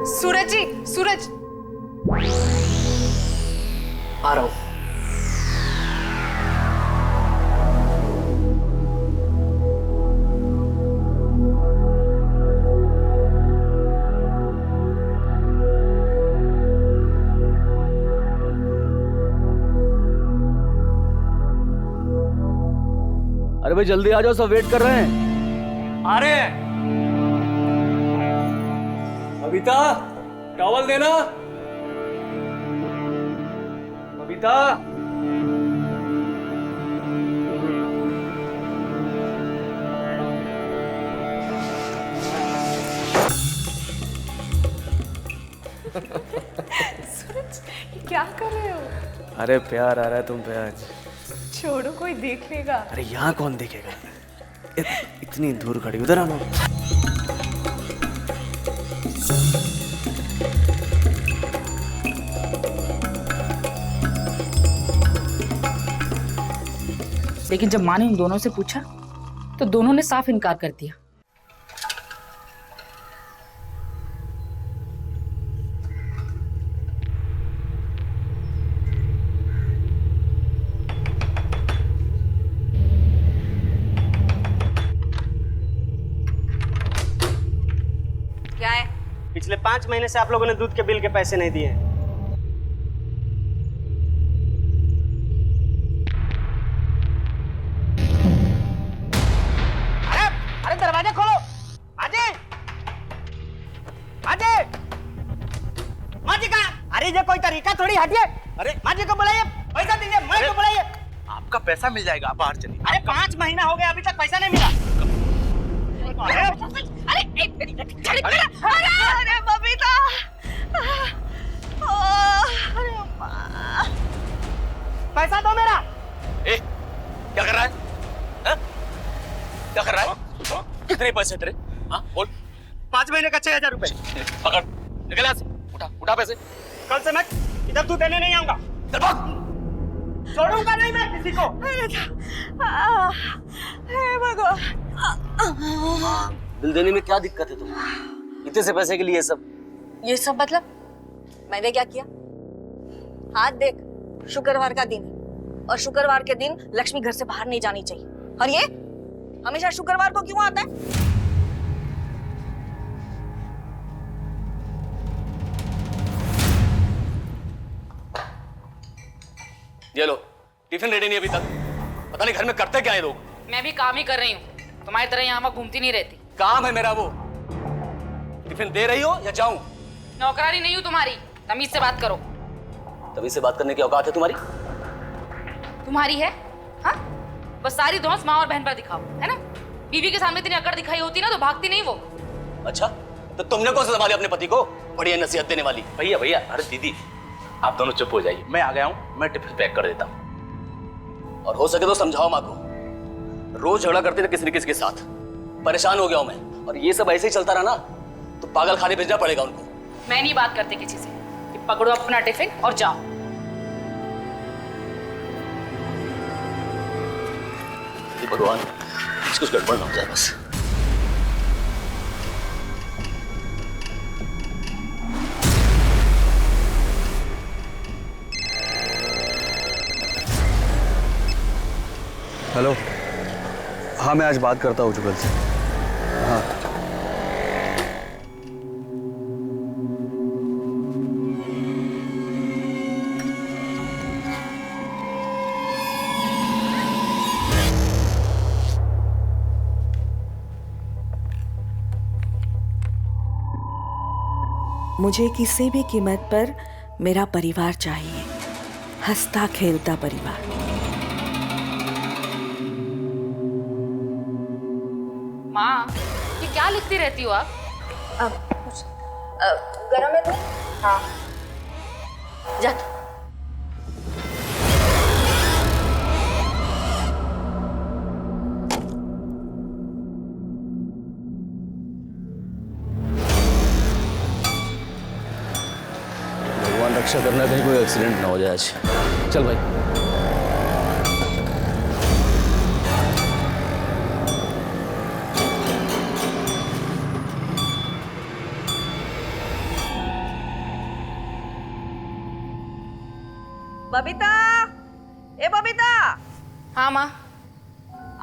सूरज जी, सूरज। आ रहा हूं। अरे भाई जल्दी आ जाओ, सब वेट कर रहे हैं। आ रहे हैं। बबीता, टॉवल देना। बबीता। सूरज, ये क्या कर रहे हो? अरे प्यार आ रहा है तुम पे आज। छोड़ो, कोई देख लेगा। अरे यहाँ कौन देखेगा? इतनी दूर खड़ी, उधर आना। लेकिन जब माँ ने उन दोनों से पूछा तो दोनों ने साफ इनकार कर दिया। क्या है? पिछले 5 महीने से आप लोगों ने दूध के बिल के पैसे नहीं दिए। अरे दरवाजा खोलो। अजय, अजय, माँ जी कहाँ? अरे ये कोई तरीका थोड़ी, हटिए। अरे माँ जी को बुलाइए, पैसा दीजिए। माँ को बुलाइए। आपका पैसा मिल जाएगा, आप बाहर चलिए। अरे 5 महीना हो गया, अभी तक पैसा नहीं मिला। अरे एक मिनट, अरे बबीता। पैसा दो मेरा। ए, क्या कर रहा है? हाँ? क्या कर रहा है? कितने पैसे तेरे? हाँ, बोल। 5 महीने का 6,000 रुपए। पकड़, निकल यहाँ से। उठा, उठा पैसे। कल से मैं इधर दूध देने नहीं आऊंगा। चल भाग। छोड़ूंगा नहीं मैं किसी को। हे भगवान। बिल देने में क्या दिक्कत है तुम्हें? इतने से पैसे के लिए सब? ये सब मतलब? मैंने क्या किया? हाथ देख, शुक्रवार का दिन है और शुक्रवार के दिन लक्ष्मी घर से बाहर नहीं जानी चाहिए। और ये हमेशा शुक्रवार को क्यों आता है? ये लो, टिफिन रेडी नहीं अभी तक। पता नहीं घर में करते क्या है लोग। मैं भी काम ही कर रही हूँ, तुम्हारी तरह यहाँ घूमती नहीं रहती। काम है मेरा वो। टिफिन दे रही हो या जाऊं? नौकरानी नहीं हूँ तुम्हारी, तमीज से बात करो। तभी से बात करने की औकात है तुम्हारी? तुम्हारी है? हाँ, बस सारी धौंस माँ और बहन पर दिखाओ, है ना? बीवी के सामने इतनी अकड़ दिखाई होती ना तो भागती नहीं वो। अच्छा, तो तुमने कौन सा संभाली अपने पति को? बढ़िया नसीहत देने वाली। भैया भैया, अरे दीदी, आप दोनों चुप हो जाइए। मैं आ गया हूँ, मैं टिफिन पैक कर देता हूँ। और हो सके तो समझाओ माँ को। रोज झगड़ा करते थे किसी न किसी के साथ। परेशान हो गया हूँ मैं। और ये सब ऐसे ही चलता रहा ना तो पागल खाने भेजना पड़ेगा उनको। मैं नहीं बात करती किसी से कि पकड़ो अपना टिफिन और जाओ। भगवान, कुछ गड़बड़ ना हो जाए बस। हेलो। हाँ मैं आज बात करता हूँ जुगल से। हाँ मुझे किसी भी कीमत पर मेरा परिवार चाहिए, हंसता खेलता परिवार। माँ, ये क्या लिखती रहती हो आप? गरम है तो? हाँ। जा। भगवान रक्षा करना, कहीं कोई एक्सीडेंट ना हो जाए आज। चल भाई। बबीता, ए बबीता, हाँ माँ।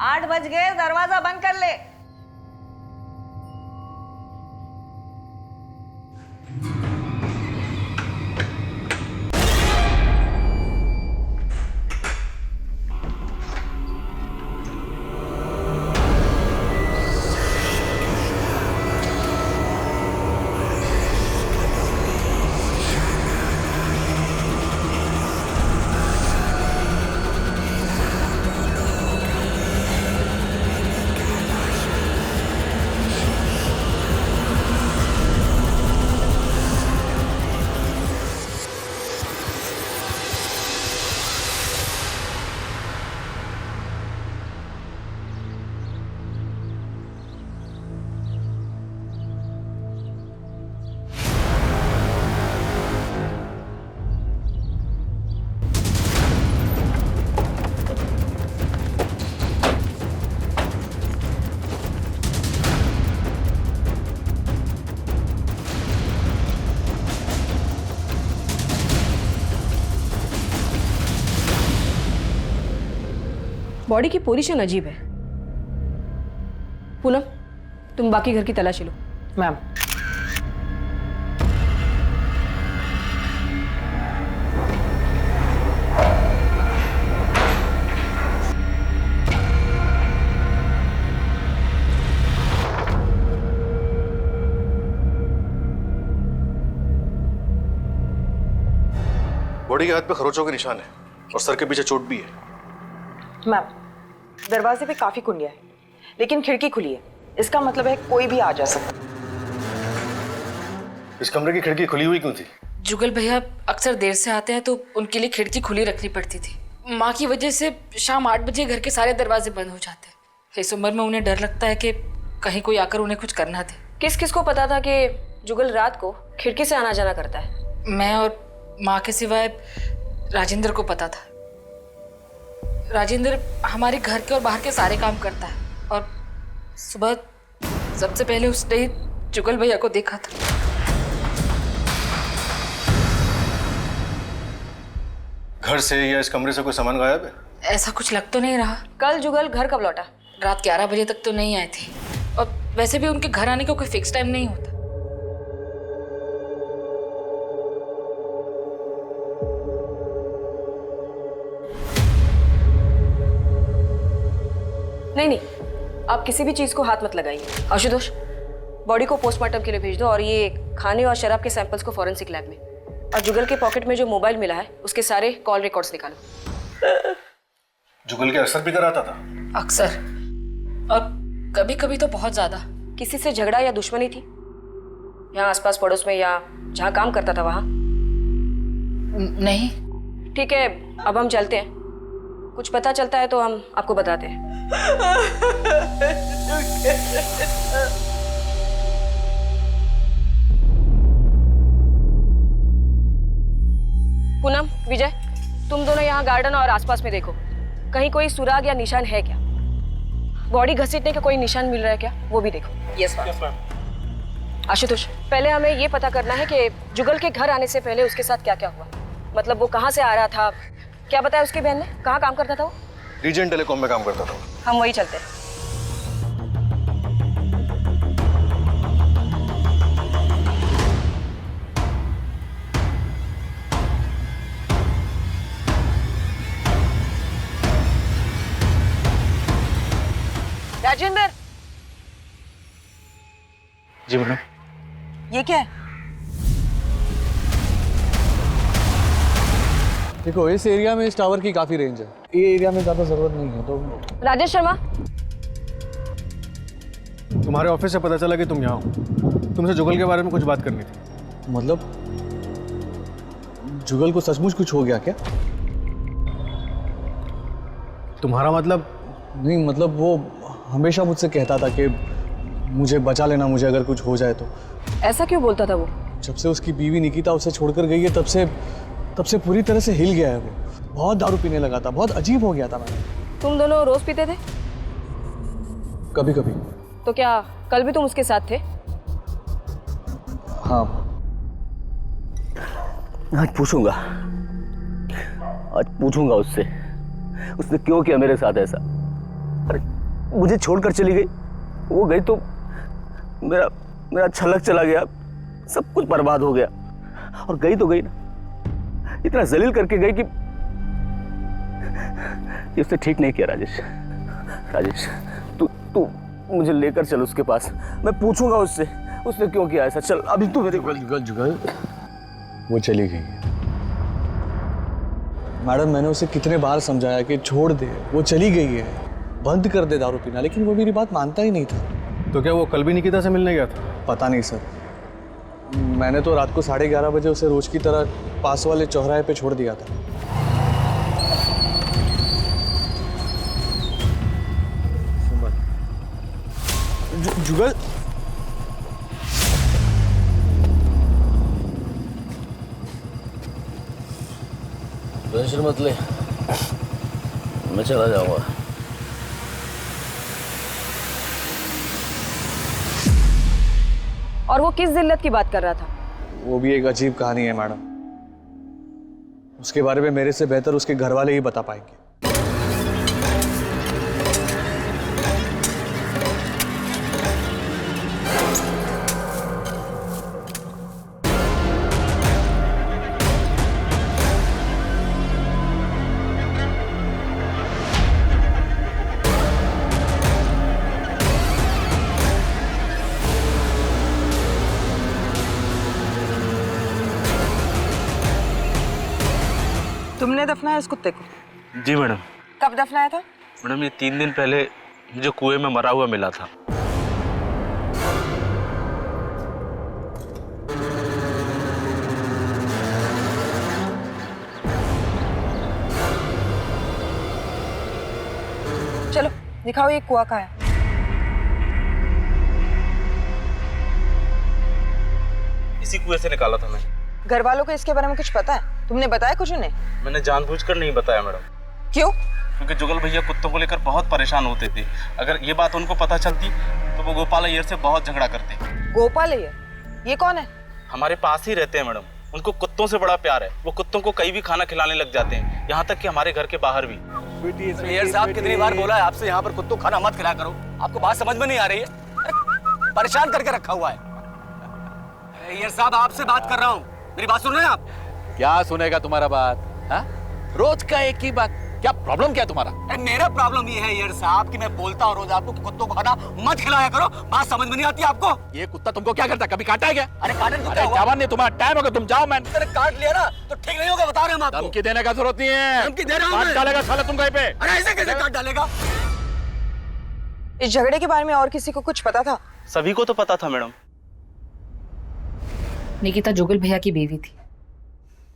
8 बज गए, दरवाजा बंद कर ले। बॉडी की पोजीशन अजीब है। पूनम, तुम बाकी घर की तलाशी लो। मैम। बॉडी के हाथ पे खरोचों के निशान है और सर के पीछे चोट भी है। मैम, दरवाजे पे काफी कुंडिया है, लेकिन खिड़की खुली है। इसका मतलब है कोई भी आ जा सकता। इस कमरे की खिड़की खुली हुई क्यों थी? जुगल भैया अक्सर देर से आते हैं तो उनके लिए खिड़की खुली रखनी पड़ती थी। माँ की वजह से शाम 8 बजे घर के सारे दरवाजे बंद हो जाते हैं। इस उम्र में उन्हें डर लगता है कि कहीं कोई आकर उन्हें कुछ करना दे। किस किस को पता था कि जुगल रात को खिड़की से आना जाना करता है? मैं और माँ के सिवाय राजेंद्र को पता था। राजेंद्र हमारे घर के और बाहर के सारे काम करता है और सुबह सबसे पहले उसने ही जुगल भैया को देखा था। घर से या इस कमरे से कोई सामान गायब है? ऐसा कुछ लग तो नहीं रहा। कल जुगल घर कब लौटा? रात 11 बजे तक तो नहीं आए थे और वैसे भी उनके घर आने का कोई फिक्स टाइम नहीं होता। नहीं, आप किसी भी चीज को हाथ मत लगाइए। आशुतोष, बॉडी को पोस्टमार्टम के लिए भेज दो और ये खाने और शराब के सैंपल्स को फॉरेंसिक लैब में। और जुगल के पॉकेट में जो मोबाइल मिला है उसके सारे कॉल रिकॉर्ड्स निकालो। जुगल के अक्सर पीकर आता था? अक्सर, और कभी कभी तो बहुत ज्यादा। किसी से झगड़ा या दुश्मनी थी यहाँ आसपास पड़ोस में या जहाँ काम करता था वहाँ? नहीं। ठीक है, अब हम चलते हैं। कुछ पता चलता है तो हम आपको बताते हैं। पूनम, विजय, तुम दोनों यहाँ गार्डन और आसपास में देखो, कहीं कोई सुराग या निशान है क्या? बॉडी घसीटने का कोई निशान मिल रहा है क्या, वो भी देखो। Yes ma'am. आशुतोष, पहले हमें ये पता करना है कि जुगल के घर आने से पहले उसके साथ क्या क्या हुआ। मतलब वो कहाँ से आ रहा था, क्या बताया उसकी बहन ने, कहाँ काम करता था वो? रीजन टेलीकॉम में काम करता था। हम वही चलते हैं। राजेंद्र, जी मैडम। ये क्या है? देखो, इस एरिया में इस टावर की काफी रेंज है। ये एरिया में ज्यादा जरूरत नहीं है तो। राजेश शर्मा, तुम्हारे ऑफिस से पता चला कि तुम यहाँ हो। तुमसे जुगल के बारे में कुछ बात करनी थी। मतलब जुगल को सचमुच कुछ हो गया क्या? तुम्हारा मतलब? नहीं, मतलब वो हमेशा मुझसे कहता था कि मुझे बचा लेना, मुझे अगर कुछ हो जाए तो। ऐसा क्यों बोलता था वो? जब से उसकी बीवी निकिता उसे छोड़कर गई है तब से पूरी तरह से हिल गया है वो। बहुत दारू पीने लगा था, बहुत अजीब हो गया था। मैंने। तुम दोनों रोज पीते थे? कभी कभी। तो क्या कल भी तुम उसके साथ थे? हाँ, आज पूछूंगा। आज पूछूंगा उससे, उसने क्यों किया मेरे साथ ऐसा। अरे मुझे छोड़कर चली गई, वो गई तो मेरा मेरा छलक चला गया, सब कुछ बर्बाद हो गया। और गई तो गई ना, इतना जलील करके गई कि ये उसने ठीक नहीं किया। राजेश, राजेश तू मुझे लेकर चल उसके पास, मैं पूछूंगा उससे उसने क्यों किया ऐसा। चल अभी तू मेरे जुगल वो चली गई है मैडम। मैंने उसे कितने बार समझाया कि छोड़ दे, वो चली गई है, बंद कर दे दारू पीना, लेकिन वो मेरी बात मानता ही नहीं था। तो क्या वो कल भी निकिता से मिलने गया था? पता नहीं सर, मैंने तो रात को 11:30 बजे उसे रोज की तरह पास वाले चौराहे पे छोड़ दिया था। जुगल टेंशन मत ले, मैं चला जाऊंगा। और वो किस जिल्लत की बात कर रहा था? वो भी एक अजीब कहानी है मैडम, उसके बारे में मेरे से बेहतर उसके घर वाले ही बता पाएंगे। तुमने दफनाया इस कुत्ते को? जी मैडम। कब दफनाया था? मैडम ये 3 दिन पहले मुझे कुएं में मरा हुआ मिला था। चलो दिखाओ ये कुआं कहाँ है। इसी कुएं से निकाला था मैंने। घर वालों को इसके बारे में कुछ पता है? तुमने बताया कुछ उन्हें? मैंने जानबूझकर नहीं बताया मैडम। क्यों? क्योंकि जुगल भैया कुत्तों को लेकर बहुत परेशान होते थे। अगर ये बात उनको पता चलती तो वो गोपाल अय्यर से बहुत झगड़ा करते। गोपाल अय्यर? ये कौन है? हमारे पास ही रहते हैं मैडम, उनको कुत्तों से बड़ा प्यार है। वो कुत्तों को कहीं भी खाना खिलाने लग जाते हैं, यहाँ तक कि हमारे घर के बाहर भी। अय्यर साहब कितनी बार बोला है आपसे यहाँ पर कुत्तों खाना मत खिलाया करो, आपको बात समझ में नहीं आ रही है? परेशान करके रखा हुआ है। अय्यर साहब आपसे बात कर रहा हूँ, मेरी बात सुन रहे हैं आप? क्या सुनेगा तुम्हारा बात? हा? रोज का एक ही बात, क्या प्रॉब्लम क्या तुम्हारा? मेरा प्रॉब्लम ये है अय्यर साहब कि मैं बोलता हूँ रोज आपको कि कुत्तों को खाना मत खिलाया करो, बात समझ में नहीं आती आपको? ये कुत्ता तुमको क्या करता, कभी काटा है क्या? अरे काटने को अरे क्या हुआ? जवान नहीं, तुम्हारा टाइम होगा, तुम जाओ। मैं अरे काट लिया ना तो ठीक नहीं होगा, बता रहे हैं हम आपको। धमकी देने का जरूरत नहीं है। धमकी दे रहा हूं काट मैं। डालेगा साला तुम कहीं पे। अरे ऐसे कैसे काट डालेगा? इस झगड़े के बारे में और किसी को कुछ पता था? सभी को तो पता था मैडम। निकिता जुगल भैया की बीवी थी,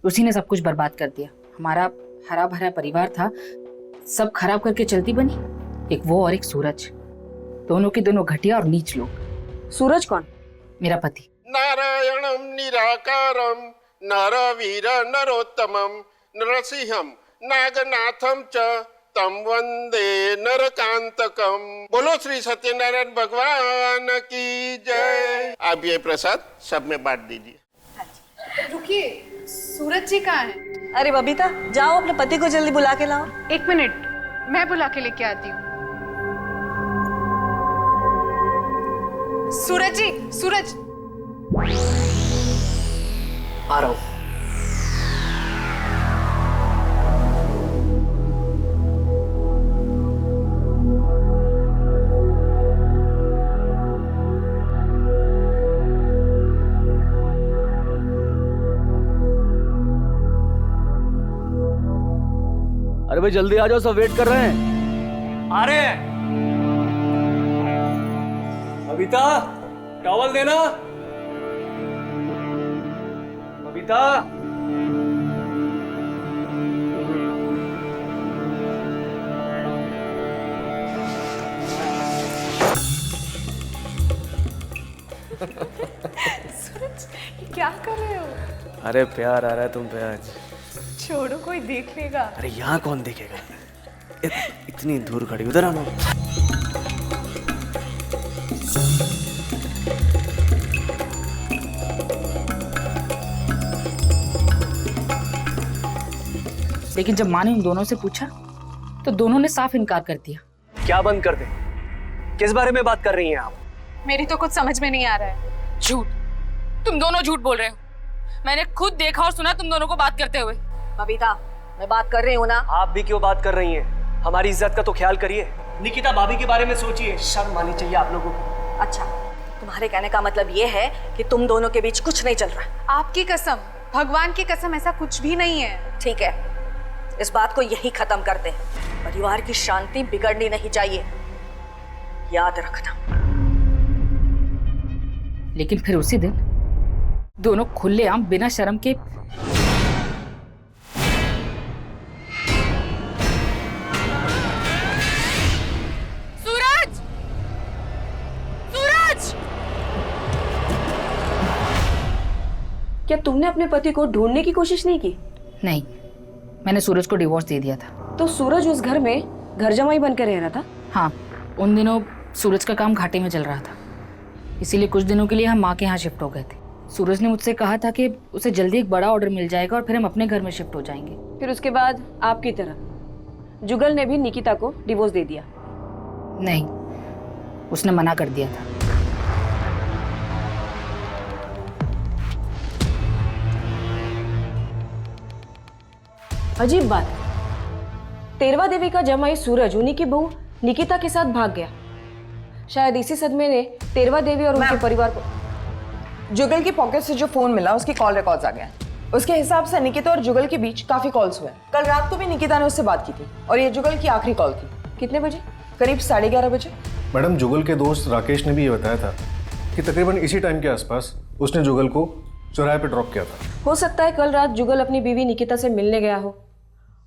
उसी ने सब कुछ बर्बाद कर दिया। हमारा हरा भरा परिवार था, सब खराब करके चलती बनी। एक वो और एक सूरज, दोनों की दोनों घटिया और नीच लोग। सूरज कौन? मेरा पति। नारायणं निराकारं नरवीर नरोत्तमं नरसिंहं नागनाथं च तं वंदे नरकांतकम। बोलो श्री सत्यनारायण भगवान की जय। अब ये प्रसाद सब में बांट दीजिए। रुकिए, सूरज जी कहाँ हैं? अरे बबीता, जाओ अपने पति को जल्दी बुला के लाओ। 1 मिनट, मैं बुला के लेके आती हूँ। सूरज जी, सूरज। आ रहा हूँ। अरे भाई जल्दी आ जाओ, सब वेट कर रहे हैं। आ रहे हैं। बबीता, टॉवल देना। बबीता। सूरज, ये क्या कर रहे हो? अरे प्यार आ रहा है तुम पे आज। छोड़ो, कोई देख लेगा। अरे यहाँ कौन देखेगा? इतनी दूर खड़ी, उधर आना। लेकिन जब माँ ने उन दोनों से पूछा तो दोनों ने साफ इनकार कर दिया। क्या बंद कर दे? किस बारे में बात कर रही हैं आप? मेरी तो कुछ समझ में नहीं आ रहा है। झूठ, तुम दोनों झूठ बोल रहे हो। मैंने खुद देखा और सुना तुम दोनों को बात करते हुए। बबीता, मैं बात कर रही हूँ ना। आप भी क्यों बात कर रही हैं? हमारी इज्जत का तो ख्याल करिए। निकिता भाभी के बारे में सोचिए, शर्म आनी चाहिए आप लोगों को। अच्छा, तुम्हारे कहने का मतलब ये है कि तुम दोनों के बीच कुछ नहीं चल रहा। आपकी कसम, भगवान की कसम, ऐसा कुछ भी नहीं है। ठीक है, इस बात को यही खत्म करते हैं। परिवार की शांति बिगड़नी नहीं चाहिए, याद रखना। लेकिन फिर उसी दिन दोनों खुलेआम बिना शर्म के सूरज! सूरज! क्या तुमने अपने पति को ढूंढने की कोशिश नहीं की? नहीं, मैंने सूरज को डिवोर्स दे दिया था। तो सूरज उस घर में घर जमाई बनकर रह रहा था? हाँ, उन दिनों सूरज का काम घाटे में चल रहा था, इसीलिए कुछ दिनों के लिए हम माँ के यहाँ शिफ्ट हो गए थे। सूरज ने मुझसे कहा था कि उसे जल्दी एक बड़ा ऑर्डर मिल जाएगा और फिर हम अपने घर में शिफ्ट हो जाएंगे। फिर उसके बाद आपकी तरह जुगल ने भी निकिता को डिवोर्स दे दिया? नहीं, उसने मना कर दिया था। अजीब बात है, तेरवा देवी का जमाई सूरज उन्हीं की बहू निकिता के साथ भाग गया। शायद इसी सदमे ने तेरवा देवी और उनके परिवार को। जुगल की पॉकेट से जो फोन मिला उसकी कॉल रिकॉर्ड्स आ गए हैं। उसके हिसाब से निकिता और जुगल के बीच काफी कॉल्स हुए। कल रात को भी निकिता ने उससे बात की थी और ये जुगल की आखिरी कॉल थी। कितने बजे? करीब 11:30 बजे। मैडम, जुगल के दोस्त राकेश ने भी ये बताया था कि तकरीबन इसी टाइम के आसपास उसने जुगल को चौराहे पे ड्रॉप किया था। हो सकता है कल रात जुगल अपनी बीवी निकिता से मिलने गया हो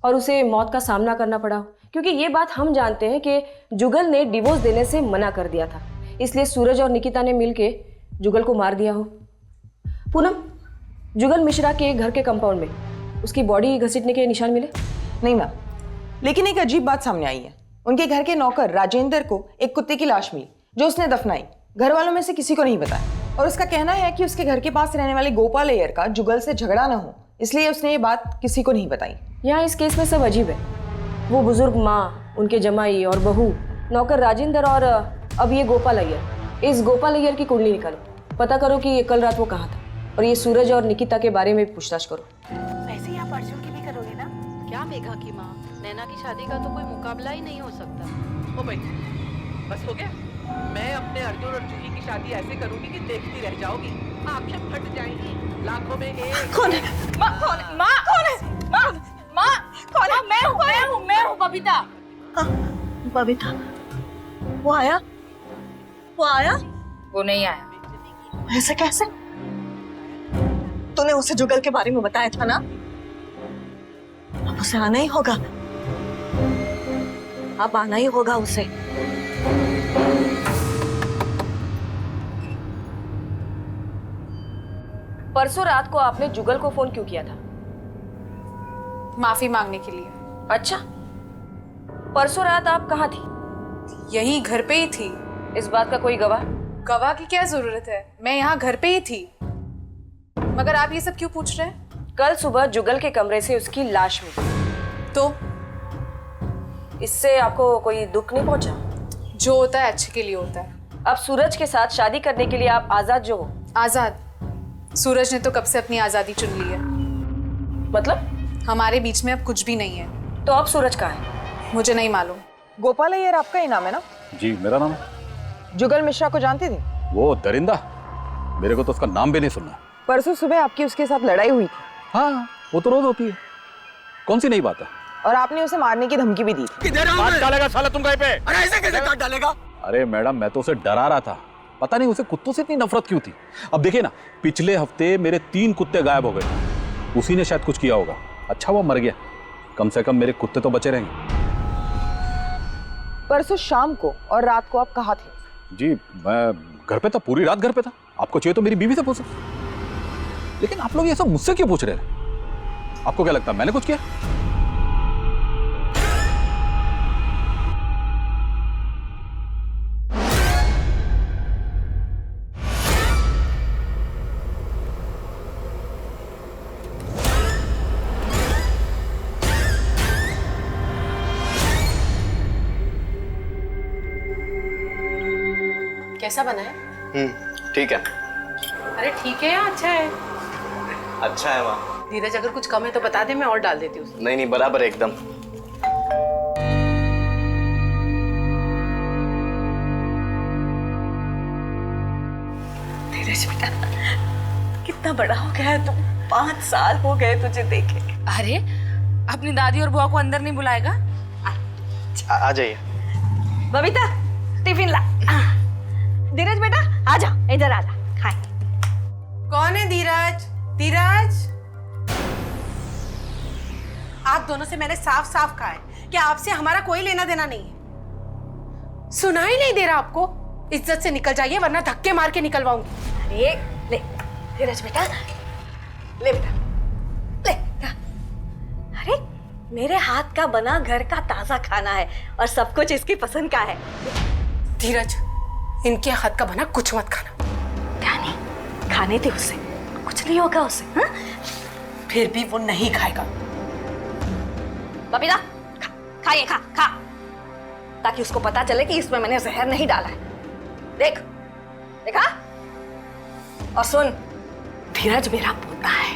और उसे मौत का सामना करना पड़ा हो, क्योंकि ये बात हम जानते हैं कि जुगल ने डिवोर्स देने से मना कर दिया था, इसलिए सूरज और निकिता ने मिलके जुगल को मार दिया हो। पूनम, जुगल मिश्रा के घर के कंपाउंड में उसकी बॉडी घसीटने के निशान मिले? नहीं मैम, लेकिन एक अजीब बात सामने आई है। उनके घर के नौकर राजेंद्र को एक कुत्ते की लाश मिली जो उसने दफनाई। घर वालों में से किसी को नहीं बताया और उसका कहना है कि उसके घर के पास रहने वाले गोपाल अय्यर का जुगल से झगड़ा ना हो, इसलिए उसने ये बात किसी को नहीं बताई। यहाँ इस केस में सब अजीब है। वो बुजुर्ग माँ, उनके जमाई और बहू, नौकर राजेंद्र और अब ये गोपाल अय्यर। इस गोपाल अय्यर की कुंडली निकालो, पता करो कि कल रात वो कहाँ था और ये सूरज और निकिता के बारे में भी पूछताछ करो। वैसे ही आप अर्जुन की भी करोगे ना? क्या मेघा की माँ, नैना की शादी का तो कोई मुकाबला ही नहीं हो सकता। ओ भाई, बस हो गया। मैं अपने अर्जुन और जूही की शादी ऐसे करूंगी कि देखती रह जाओगी, आंखें फट जाएंगी, लाखों में एक। कौन है? माँ कौन है? माँ कौन है? माँ, माँ कौन है? मैं हूँ बबीता। बबीता, वो आया? वो आया? वो नहीं आया। ऐसे कैसे? तूने उसे जुगल के बारे में बताया था ना? अब उसे आना ही होगा, अब आना ही होगा उसे। परसों रात को आपने जुगल को फोन क्यों किया था? माफी मांगने के लिए। अच्छा, परसों रात आप कहाँ थी? यही घर पे ही थी। इस बात का कोई गवाह? गवाह की क्या जरूरत है, मैं यहाँ घर पे ही थी। मगर आप ये सब क्यों पूछ रहे हैं? कल सुबह जुगल के कमरे से उसकी लाश मिली, तो इससे आपको कोई दुख नहीं पहुंचा? जो होता है अच्छे के लिए होता है। अब सूरज के साथ शादी करने के लिए आप आजाद जो हो। आजाद? सूरज ने तो कब से अपनी आजादी चुन ली है। मतलब? हमारे बीच में अब कुछ भी नहीं है। तो अब सूरज कहाँ है? मुझे नहीं मालूम। गोपाल अय्यर आपका ही नाम है ना? जी, मेरा नाम है। जुगल मिश्रा को जानती थी? वो दरिंदा, मेरे को तो उसका नाम भी नहीं सुनना। परसों सुबह आपकी उसके साथ लड़ाई हुई थी। हाँ, वो तो रोज होती है, कौन सी नई बात है? और आपने उसे मारने की धमकी भी दी थी। काट डालेगा साला तुम कहीं पे? अरे ऐसे कैसे काट डालेगा? अरे मैडम, मैं तो उसे डरा रहा था, पता नहीं उसे कुत्तों से इतनी नफरत क्यों थी। अब देखिए ना, पिछले हफ्ते मेरे 3 कुत्ते गायब हो गए, उसी ने शायद कुछ किया होगा। अच्छा वो मर गया, कम से कम मेरे कुत्ते तो बचे रहेंगे। परसों शाम को और रात को आप कहाँ थे? जी, मैं घर पे था, पूरी रात घर पे था। आपको चाहिए तो मेरी बीवी से पूछो। लेकिन आप लोग ये सब मुझसे क्यों पूछ रहे हैं? आपको क्या लगता है मैंने कुछ किया? कैसा बना है? ठीक है। अरे ठीक है या अच्छा है? अच्छा है माँ। धीरज अगर कुछ कम है तो बता दे, मैं और डाल देती हूँ। नहीं नहीं, बराबर है एकदम। धीरज बेटा, कितना बड़ा हो गया है तू। 5 साल हो गए तुझे देखे। अरे अपनी दादी और बुआ को अंदर नहीं बुलाएगा? आ जाइए। बबीता, टिफिन ला। धीरज बेटा आजा, इधर आजा, खाए। कौन है धीरज? धीरज, आप दोनों से मैंने साफ साफ कहा है कि आपसे हमारा कोई लेना देना नहीं है। सुनाई नहीं दे रहा आपको? इज्जत से निकल जाइए वरना धक्के मार के निकलवाऊंगी। अरे ले धीरज बेटा, ले बेटा, ले। अरे मेरे हाथ का बना घर का ताजा खाना है और सब कुछ इसकी पसंद का है। धीरज, इनके हाथ का बना कुछ मत खाना। क्या नहीं खाने थे उसे, कुछ नहीं होगा उसे। हाँ? फिर भी वो नहीं खाएगा। बबीता खाइए, खा खा, ताकि उसको पता चले कि इसमें मैंने जहर नहीं डाला है। देख, देखा? और सुन, धीरज मेरा पोता है,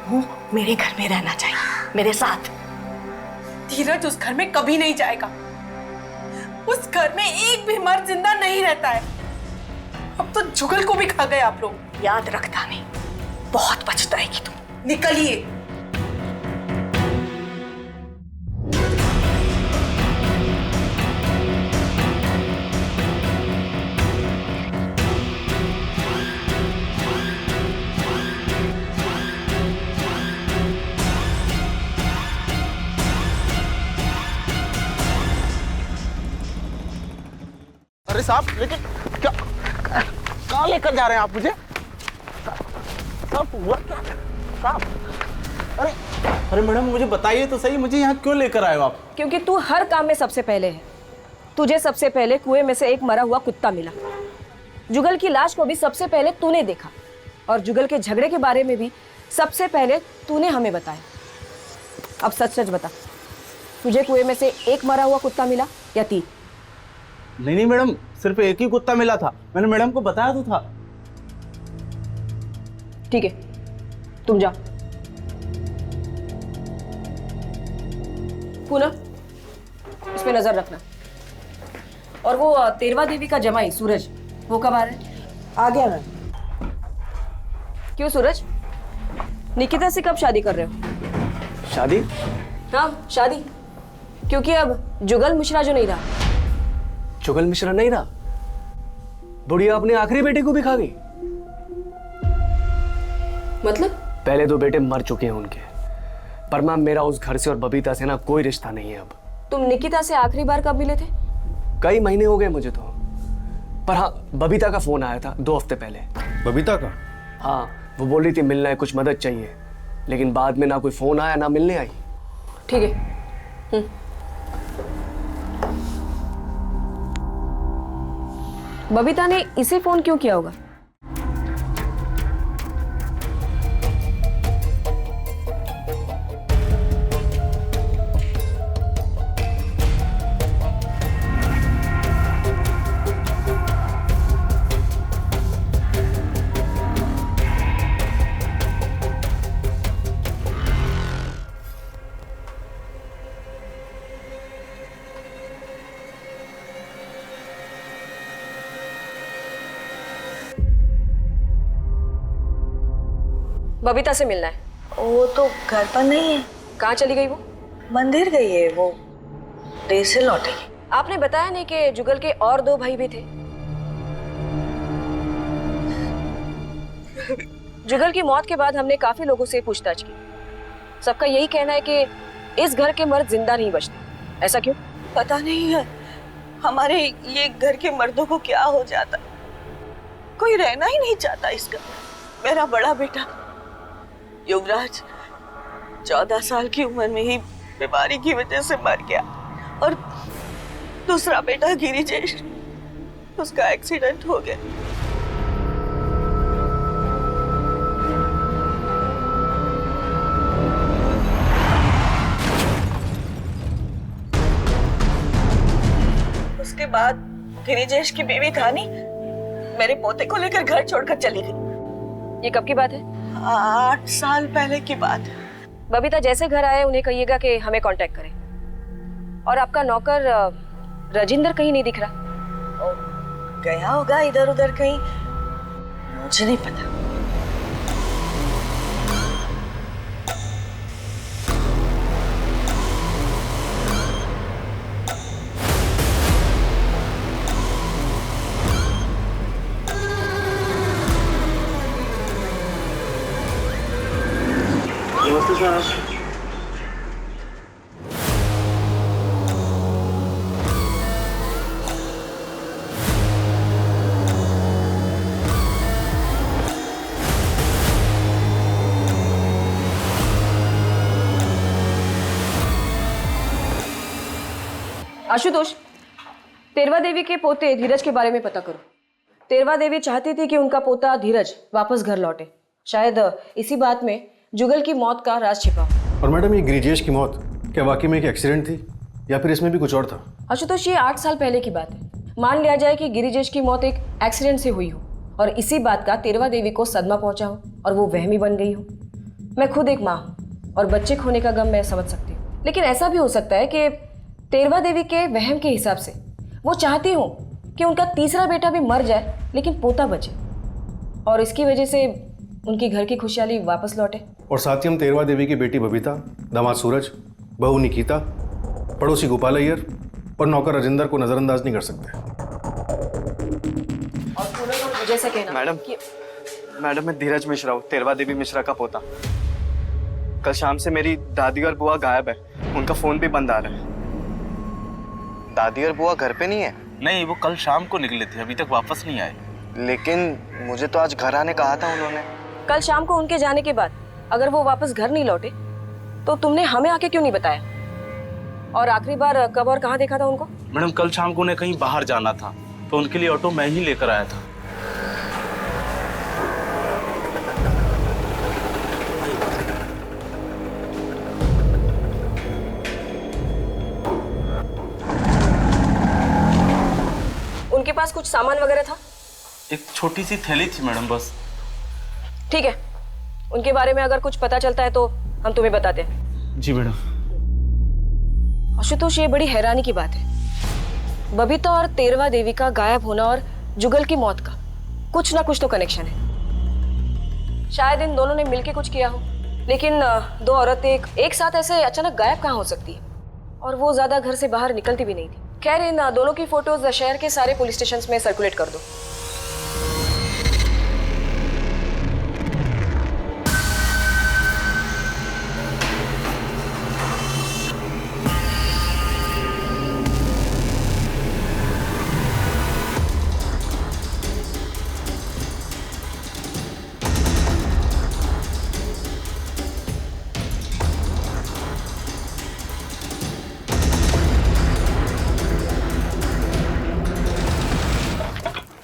वो मेरे घर में रहना चाहिए, मेरे साथ। धीरज उस घर में कभी नहीं जाएगा। उस घर में एक भी मर्द जिंदा नहीं रहता है। अब तो जुगल को भी खा गए आप लोग। याद रखता नहीं, बहुत पछताएगी तुम। निकलिए। अरे साहब, लेकिन क्या कहाँ लेकर जा रहे हैं आप मुझे? साहब हुआ क्या? साहब, अरे अरे मैडम मुझे बताइए तो सही, मुझे यहाँ क्यों लेकर आए हो आप? क्योंकि तू हर काम में सबसे पहले है। तुझे सबसे पहले कुएं में से एक मरा हुआ कुत्ता मिला। जुगल की लाश को भी सबसे पहले तूने देखा और जुगल के झगड़े के बारे में भी सबसे पहले तूने हमें बताया। अब सच सच बता, तुझे कुएं में से एक मरा हुआ कुत्ता मिला या 3? नहीं मैडम, सिर्फ एक ही कुत्ता मिला था। मैंने मैडम को बताया तो था। ठीक है, तुम जाओ। पूनम, इस पे नजर रखना। और वो तेरवा देवी का जमाई सूरज, वो कब आ रहा है? आ गया मैम। क्यों सूरज, निकिता से कब शादी कर रहे हो? शादी? हाँ शादी, क्योंकि अब जुगल मिश्रा जो नहीं रहा। जुगल मिश्रा नहीं रहा? बुढ़िया अपने आखिरी बेटे को भी खा गई। मतलब? पहले 2 बेटे मर चुके हैं उनके, पर मैम मेरा उस घर से और बबीता से ना कोई रिश्ता नहीं है अब। तुम निकिता से आखिरी बार कब मिले थे? कई महीने हो गए मुझे तो, पर हाँ बबीता का फोन आया था 2 हफ्ते पहले। बबीता का? हाँ, वो बोल रही थी मिलना है, कुछ मदद चाहिए, लेकिन बाद में ना कोई फोन आया ना मिलने आई। ठीक है। बबीता ने इसे फोन क्यों किया होगा? बबीता से मिलना है। वो तो घर पर नहीं है। कहाँ चली गई वो? मंदिर गई है, वो देर से लौटेगी। आपने बताया नहीं कि जुगल के और 2 भाई भी थे? जुगल की मौत के बाद हमने काफी लोगों से पूछताछ की। सबका यही कहना है कि इस घर के मर्द जिंदा नहीं बचते। ऐसा क्यों? पता नहीं है, हमारे ये घर के मर्दों को क्या हो जाता, कोई रहना ही नहीं चाहता इस घर में। मेरा बड़ा बेटा युवराज 14 साल की उम्र में ही बीमारी की वजह से मर गया, और दूसरा बेटा गिरिजेश, उसका एक्सीडेंट हो गया। उसके बाद गिरिजेश की बीवी धानी मेरे पोते को लेकर घर छोड़कर चली गई। ये कब की बात है? 8 साल पहले की बात है। बबीता जैसे घर आए उन्हें कहिएगा कि हमें कांटेक्ट करें। और आपका नौकर राजेंद्र कहीं नहीं दिख रहा। गया होगा इधर उधर कहीं, मुझे नहीं पता। नमस्ते साहब। आशुतोष, तेरवा देवी के पोते धीरज के बारे में पता करो। तेरवा देवी चाहती थी कि उनका पोता धीरज वापस घर लौटे। शायद इसी बात में जुगल की मौत का राज छिपा हो। और मैडम, ये गिरिजेश की मौत क्या वाकई में एक एक्सीडेंट थी या फिर इसमें भी कुछ और था? आशुतोष, ये 8 साल पहले की बात है। मान लिया जाए कि गिरिजेश की मौत एक एक्सीडेंट से हुई हो और इसी बात का तेरवा देवी को सदमा पहुंचा हो और वो वहमी बन गई हो। मैं खुद एक माँ हूँ और बच्चे खोने का गम मैं समझ सकती हूँ, लेकिन ऐसा भी हो सकता है कि तेरवा देवी के वहम के हिसाब से वो चाहती हो कि उनका तीसरा बेटा भी मर जाए लेकिन पोता बचे और इसकी वजह से उनकी घर की खुशहाली वापस लौटे। और साथ ही हम तेरवा देवी की बेटी बबीता, दामाद सूरज, बहू निकिता, पड़ोसी गोपाल अय्यर और नौकर राजेंद्र को नजरअंदाज नहीं कर सकते। जैसा कहना मैडम मैं धीरज मिश्रा हूँ, तेरवा देवी मिश्रा का पोता। कल शाम से मेरी दादी और बुआ गायब है, उनका फोन भी बंद आ रहा है। दादी और बुआ घर पे नहीं है? नहीं, वो कल शाम को निकले थे, अभी तक वापस नहीं आए। लेकिन मुझे तो आज घर आने कहा था उन्होंने। कल शाम को उनके जाने के बाद अगर वो वापस घर नहीं लौटे तो तुमने हमें आके क्यों नहीं बताया? और आखिरी बार कब और कहाँ देखा था उनको? मैडम कल शाम को उन्हें कहीं बाहर जाना था तो उनके लिए ऑटो मैं ही लेकर आया था। उनके पास कुछ सामान वगैरह था? एक छोटी सी थैली थी मैडम, बस। ठीक है, उनके बारे में अगर कुछ पता चलता है तो हम तुम्हें बताते हैं। जी मैडम। आशुतोष, ये बड़ी हैरानी की बात है। बबीता और तेरवा देवी का गायब होना और जुगल की मौत का कुछ ना कुछ तो कनेक्शन है। शायद इन दोनों ने मिलकर कुछ किया हो, लेकिन दो औरतें एक साथ ऐसे अचानक गायब कहाँ हो सकती है? और वो ज्यादा घर से बाहर निकलती भी नहीं थी। खैर, इन दोनों की फोटोज शहर के सारे पुलिस स्टेशंस में सर्कुलेट कर दो।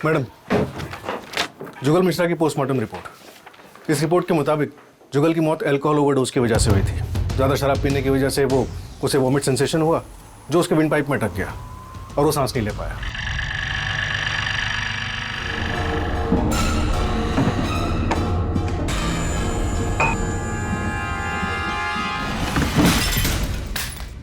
मैडम, जुगल मिश्रा की पोस्टमार्टम रिपोर्ट। इस रिपोर्ट के मुताबिक जुगल की मौत अल्कोहल ओवरडोज की वजह से हुई थी। ज़्यादा शराब पीने की वजह से उसे वॉमिट सेंसेशन हुआ जो उसके विंड पाइप में अटक गया और वो सांस नहीं ले पाया।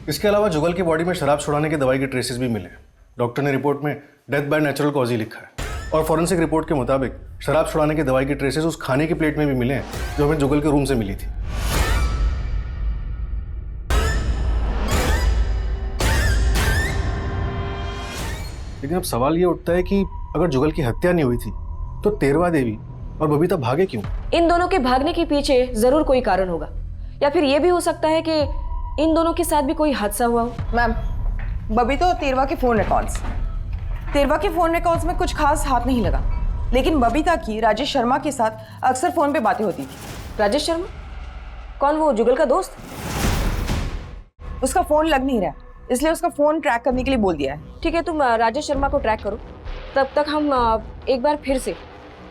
इसके अलावा जुगल की बॉडी में शराब छुड़ाने की दवाई के ट्रेसेस भी मिले। डॉक्टर ने रिपोर्ट में death by natural cause he लिखा है और फॉरेंसिक रिपोर्ट के मुताबिक शराब छुड़ाने की दवाई के ट्रेसेस उस खाने की प्लेट में भी मिले हैं जो हमें जुगल के रूम से मिली थी। लेकिन अब सवाल ये उठता है कि अगर जुगल की हत्या नहीं हुई थी तो तेरवा देवी और बबीता भागे क्यों? इन दोनों के भागने के पीछे जरूर कोई कारण होगा, या फिर ये भी हो सकता है कि इन दोनों के साथ भी कोई हादसा हुआ हो। मैम, बबीता और तेरवा के फोन रिकॉर्ड्स में कुछ खास हाथ नहीं लगा, लेकिन बबीता की राजेश शर्मा के साथ अक्सर फोन पे बातें होती थी। राजेश शर्मा? कौन, वो जुगल का दोस्त? उसका फोन लग नहीं रहा, इसलिए उसका फोन ट्रैक करने के लिए बोल दिया है। ठीक है, तुम राजेश शर्मा को ट्रैक करो, तब तक हम एक बार फिर से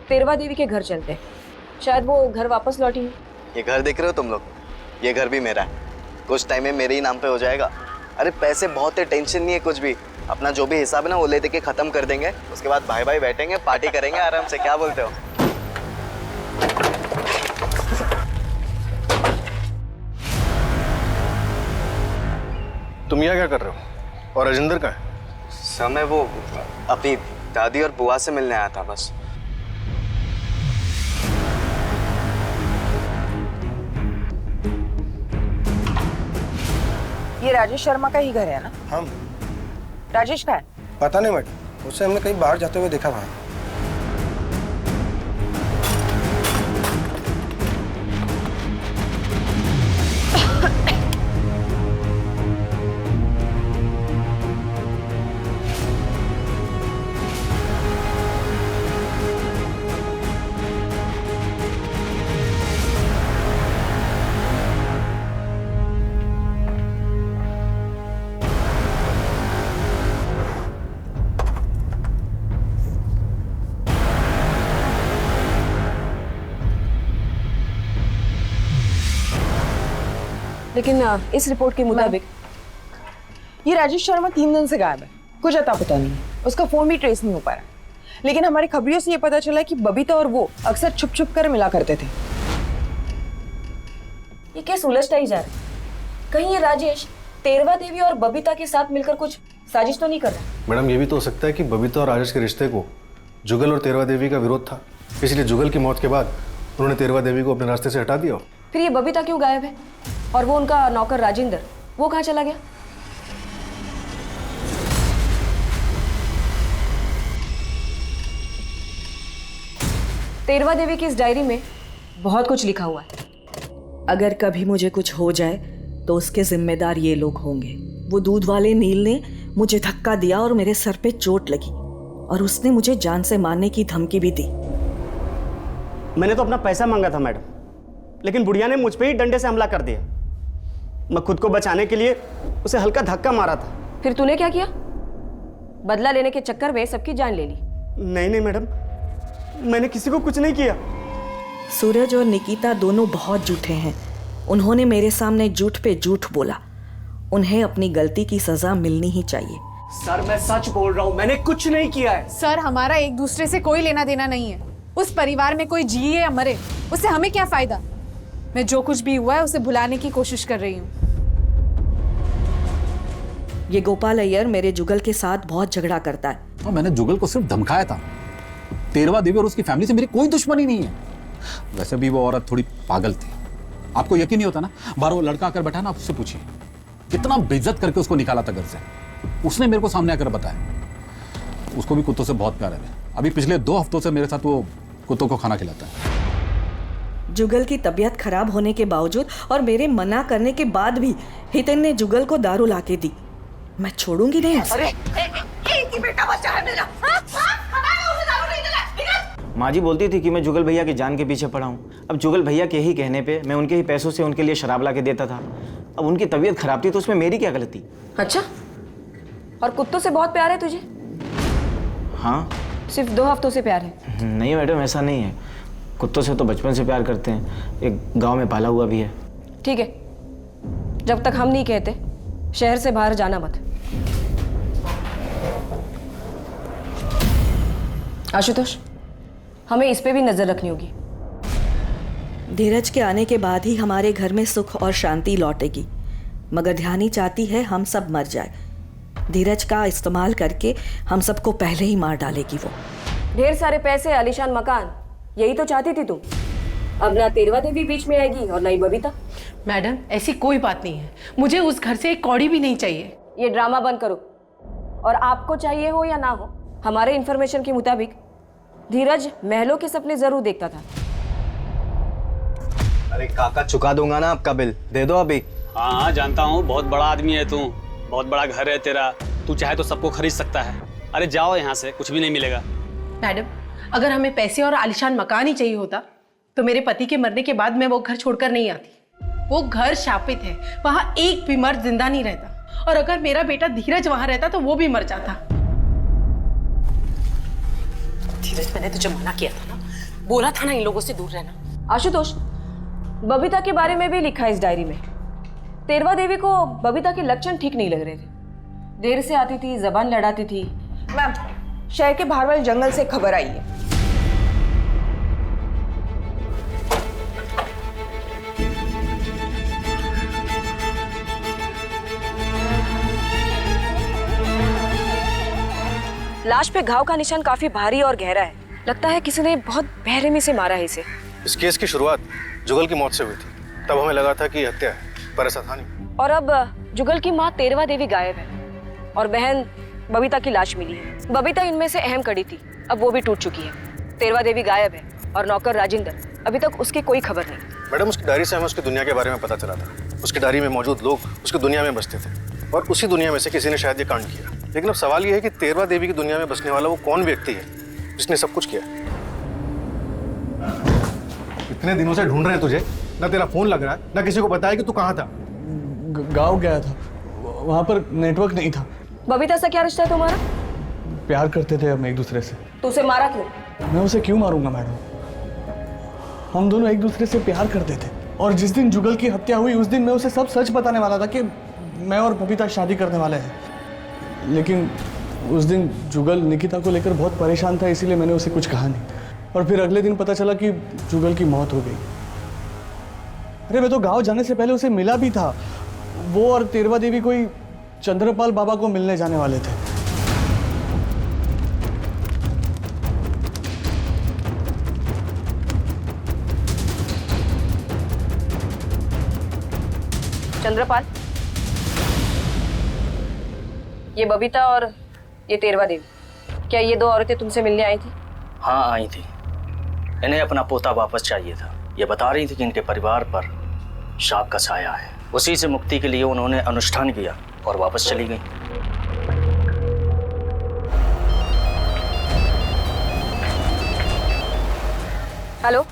तेरवा देवी के घर चलते हैं। शायद वो घर वापस लौटी हो। ये घर देख रहे हो तुम लोग? ये घर भी मेरा है, कुछ टाइम में मेरे ही नाम पे हो जाएगा। अरे पैसे बहुत है, टेंशन नहीं है कुछ भी। अपना जो भी हिसाब है ना वो ले दे के खत्म कर देंगे, उसके बाद भाई भाई बैठेंगे, पार्टी करेंगे आराम से। क्या बोलते हो? तुम यहाँ क्या कर रहे हो? और राजेंद्र का है? समय वो अपनी दादी और बुआ से मिलने आया था बस। ये राजेश शर्मा का ही घर है ना? हम राजेश का है? पता नहीं मैडम, उससे हमने कहीं बाहर जाते हुए देखा वहाँ। लेकिन इस रिपोर्ट के मुताबिक ये राजेश शर्मा 3 दिन से गायब है, कुछ अता पता नहीं है। उसका फोन भी ट्रेस नहीं हो पा रहा। लेकिन हमारे खबरियों से ये पता चला कि बबीता और वो अक्सर छुप छुप कर मिला करते थे। ये केस उलझता ही जा रहा है। कहीं ये राजेश तेरवा देवी और बबीता के साथ मिलकर कुछ साजिश तो नहीं कर रहा? मैडम, ये भी तो हो सकता है कि बबीता और राजेश के रिश्ते को जुगल और तेरवा देवी का विरोध था, इसलिए जुगल की मौत के बाद उन्होंने तेरवा देवी को अपने रास्ते से हटा दिया। फिर ये बबीता क्यों गायब है? और वो उनका नौकर राजेंद्र, वो कहाँ चला गया? तेरवा देवी की इस डायरी में बहुत कुछ लिखा हुआ है। अगर कभी मुझे कुछ हो जाए तो उसके जिम्मेदार ये लोग होंगे। वो दूध वाले नील ने मुझे धक्का दिया और मेरे सर पे चोट लगी और उसने मुझे जान से मारने की धमकी भी दी। मैंने तो अपना पैसा मांगा था मैडम, लेकिन बुढ़िया ने मुझ पे ही डंडे से हमला कर दिया। मैं खुद को बचाने के लिए उसे हल्का धक्का मारा था। फिर तूने क्या किया? बदला लेने के चक्कर में सबकी जान ले ली? नहीं नहीं मैडम, मैंने किसी को कुछ नहीं किया। सूरज और निकिता दोनों बहुत झूठे हैं। उन्होंने मेरे सामने झूठ पे झूठ बोला। उन्हें अपनी गलती की सजा मिलनी ही चाहिए। सर मैं सच बोल रहा हूँ, मैंने कुछ नहीं किया है। सर हमारा एक दूसरे से कोई लेना देना नहीं है। उस परिवार में कोई जिए या मरे उससे हमें क्या फायदा। मैं जो कुछ भी हुआ है उसे भुलाने की कोशिश कर रही हूँ। ये गोपाल अय्यर मेरे जुगल के साथ बहुत झगड़ा करता है। और मैंने जुगल को सिर्फ धमकाया था। तेरवा देवी और उसकी फैमिली से मेरी कोई दुश्मनी नहीं है। वैसे भी वो औरत थोड़ी पागल थी। आपको यकीन नहीं होता ना, बाहर वो लड़का आकर बैठा ना, आप उससे पूछिए कितना बेइज्जत करके उसको निकाला था घर से। उसने मेरे को सामने आकर बताया। उसको भी कुत्तों से बहुत प्यार है। अभी पिछले 2 हफ्तों से मेरे साथ वो कुत्तों को खाना खिलाता है। जुगल की तबीयत खराब होने के बावजूद और मेरे मना करने के बाद भी हितेन ने जुगल को दारू लाके दी। मैं छोड़ूंगी नहीं उसे। एक ही बेटा बच्चा है मेरा। माँ जी बोलती थी कि मैं जुगल भैया की जान के पीछे पड़ा हूँ। अब जुगल भैया के ही कहने पे मैं उनके ही पैसों से उनके लिए शराब ला के देता था। अब उनकी तबीयत खराब थी तो उसमें मेरी क्या गलती? अच्छा, और कुत्तों से बहुत प्यार है तुझे? हाँ। सिर्फ 2 हफ्तों से प्यार है? नहीं मैडम, ऐसा नहीं है। कुत्तों से तो बचपन से प्यार करते हैं, एक गांव में पाला हुआ भी है। ठीक है, जब तक हम नहीं कहते शहर से बाहर जाना मत। आशुतोष, हमें इस पे भी नजर रखनी होगी। धीरज के आने के बाद ही हमारे घर में सुख और शांति लौटेगी, मगर ध्यानी चाहती है हम सब मर जाए। धीरज का इस्तेमाल करके हम सबको पहले ही मार डालेगी वो। ढेर सारे पैसे, आलीशान मकान, यही तो चाहती थी तुम। अब ना तेरवा देवी बीच में आएगी और ना ही बबीता। मैडम ऐसी कोई बात नहीं है, मुझे उस घर से एक कौड़ी भी नहीं चाहिए। ये ड्रामा बंद करो। और आपको चाहिए हो या ना हो, हमारे इंफॉर्मेशन के मुताबिक धीरज महलों के सपने जरूर देखता था। अरे काका, चुका दूंगा ना आपका बिल, दे दो अभी। हाँ हाँ जानता हूँ, बहुत बड़ा आदमी है तू, बहुत बड़ा घर है तेरा, तू चाहे तो सबको खरीद सकता है। अरे जाओ यहाँ से, कुछ भी नहीं मिलेगा। मैडम अगर हमें पैसे और आलीशान मकान ही चाहिए होता तो मेरे पति के मरने के बाद मैं वो घर छोड़कर नहीं आती। वो घर शापित है, वहां एक भी मर्द जिंदा नहीं रहता। और अगर मेरा बेटा धीरज वहां रहता तो वो भी मर जाता। धीरज, मैंने तुझे मना किया था ना, बोला था ना इन लोगों से दूर रहना। आशुतोष, बबीता के बारे में भी लिखा है इस डायरी में। तेरवा देवी को बबीता के लक्षण ठीक नहीं लग रहे थे। देर से आती थी, जबान लड़ाती थी। मैम, शहर के बाहर वाले जंगल से खबर आई है। लाश पे घाव का निशान काफी भारी और गहरा है। लगता है किसी ने बहुत बेरहमी से मारा है इसे। इस केस की शुरुआत जुगल की मौत से हुई थी। तब हमें लगा था कि हत्या है, पर ऐसा था नहीं। और अब जुगल की माँ तेरवा देवी गायब है और बहन बबीता की लाश मिली है। बबीता इनमें से अहम कड़ी थी, अब वो भी टूट चुकी है। तेरवा देवी गायब है और नौकर राजेंद्र, अभी तक उसकी कोई खबर नहीं। मैडम, उसकी डायरी से हमें उसकी दुनिया के बारे में पता चला था। उसकी डायरी में मौजूद लोग उसकी दुनिया में बसते थे और उसी दुनिया में से किसी ने शायद ये कांड किया। लेकिन अब सवाल ये है कि तेरवा देवी की दुनिया में बसने वाला वो कौन व्यक्ति है जिसने सब कुछ किया। इतने दिनों से ढूंढ रहे हैं तुझे, ना तेरा फोन लग रहा है, ना किसी को बताया कि तू कहाँ था। गाँव गया था, वहाँ पर नेटवर्क नहीं था। बबीता से क्या रिश्ता है तुम्हारा? प्यार करते थे हम एक दूसरे से। तो उसे मारा क्यों? मैं उसे क्यों मारूंगा मैडम? हम दोनों एक दूसरे से प्यार करते थे और जिस दिन जुगल की हत्या हुई उस दिन मैं उसे सब सच बताने वाला था कि मैं और बबीता शादी करने वाले हैं। लेकिन उस दिन जुगल निकिता को लेकर बहुत परेशान था, इसीलिए मैंने उसे कुछ कहा नहीं। और फिर अगले दिन पता चला कि जुगल की मौत हो गई। अरे मैं तो गांव जाने से पहले उसे मिला भी था। वो और तेरवा देवी कोई चंद्रपाल बाबा को मिलने जाने वाले थे। चंद्रपाल, ये बबीता और ये तेरवा देवी, क्या ये दो औरतें तुमसे मिलने आई थी? हाँ आई थी। इन्हें अपना पोता वापस चाहिए था। ये बता रही थी कि इनके परिवार पर शाप का छाया है। उसी से मुक्ति के लिए उन्होंने अनुष्ठान किया और वापस चली गई। हेलो,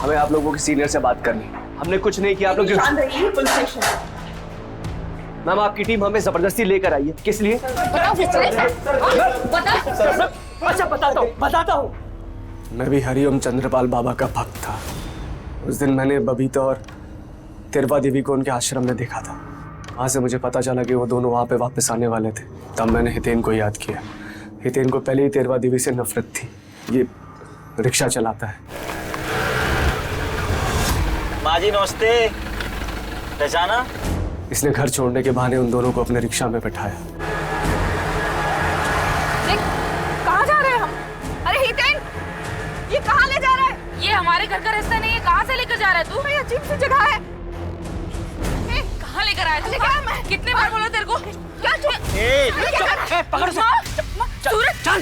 हमें आप लोगों के सीनियर से बात करनी। हमने कुछ नहीं किया, आप लोग मैम आपकी टीम हमें जबरदस्ती लेकर आई है। किस लिए? अच्छा बताता हूँ। मैं भी हरिओम चंद्रपाल बाबा का भक्त था। उस दिन मैंने बबीता और तेरवा देवी को उनके आश्रम में देखा था। वहाँ से मुझे पता चला कि वो दोनों वहाँ पे वापस आने वाले थे। तब मैंने हितेन को याद किया। हितेन को पहले ही तेरवा देवी से नफरत थी। ये रिक्शा चलाता है। माँ जी नमस्ते। पहचाना? इसने घर छोड़ने के बहाने उन दोनों को अपने रिक्शा में बैठाया। कहाँ जा रहे हैं हम? अरे हितेन, ये कहाँ ले जा रहा है? ये हमारे घर का रास्ता नहीं है, कहाँ से लेकर जा रहा है तू? ये अजीब सी जगह है। कहाँ लेकर आया तू? कितने बार बोला तेरे को? क्या पकड़ो सूरज चल।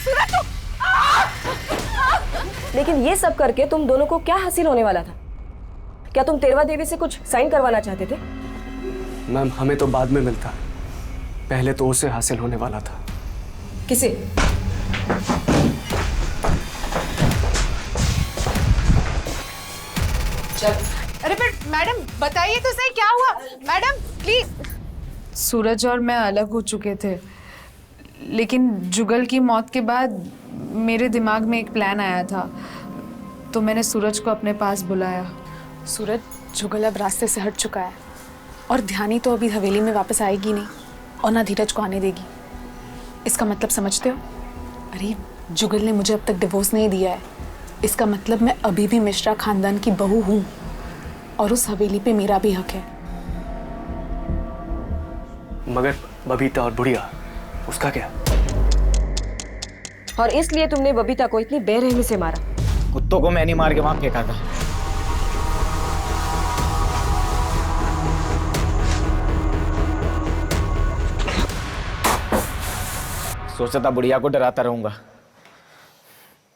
सूरज तू। लेकिन ये सब करके तुम दोनों को क्या हासिल होने वाला था? क्या तुम तेरवा देवी से कुछ साइन करवाना चाहते थे? मैम हमें तो बाद में मिलता, पहले तो उसे हासिल होने वाला था। किसे? अरे पर मैडम बताइए तो सही, क्या हुआ? Madam please. सूरज और मैं अलग हो चुके थे, लेकिन जुगल की मौत के बाद मेरे दिमाग में एक प्लान आया था, तो मैंने सूरज को अपने पास बुलाया। सूरज, जुगल अब रास्ते से हट चुका है और ध्यानी तो अभी हवेली में वापस आएगी नहीं और ना धीरज को आने देगी। इसका मतलब समझते हो? अरे जुगल ने मुझे अब तक डिवोर्स नहीं दिया है। इसका मतलब मैं अभी भी मिश्रा खानदान की बहू हूँ और उस हवेली पे मेरा भी हक है। मगर बबीता और बुढ़िया, उसका क्या? और इसलिए तुमने बबीता को इतनी बेरहमी से मारा? कुत्तों को मैंने मार के वहां फेंका था। सोचा था बुढ़िया को डराता रहूंगा।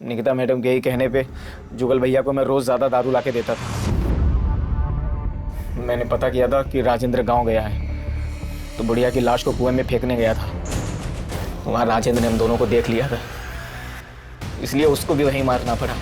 निकिता मैडम के ही कहने पे जुगल भैया को मैं रोज ज्यादा दारू लाके देता था। मैंने पता किया था कि राजेंद्र गांव गया है, तो बुढ़िया की लाश को कुएं में फेंकने गया था। वहाँ राजेंद्र ने हम दोनों को देख लिया था, इसलिए उसको भी वहीं मारना पड़ा।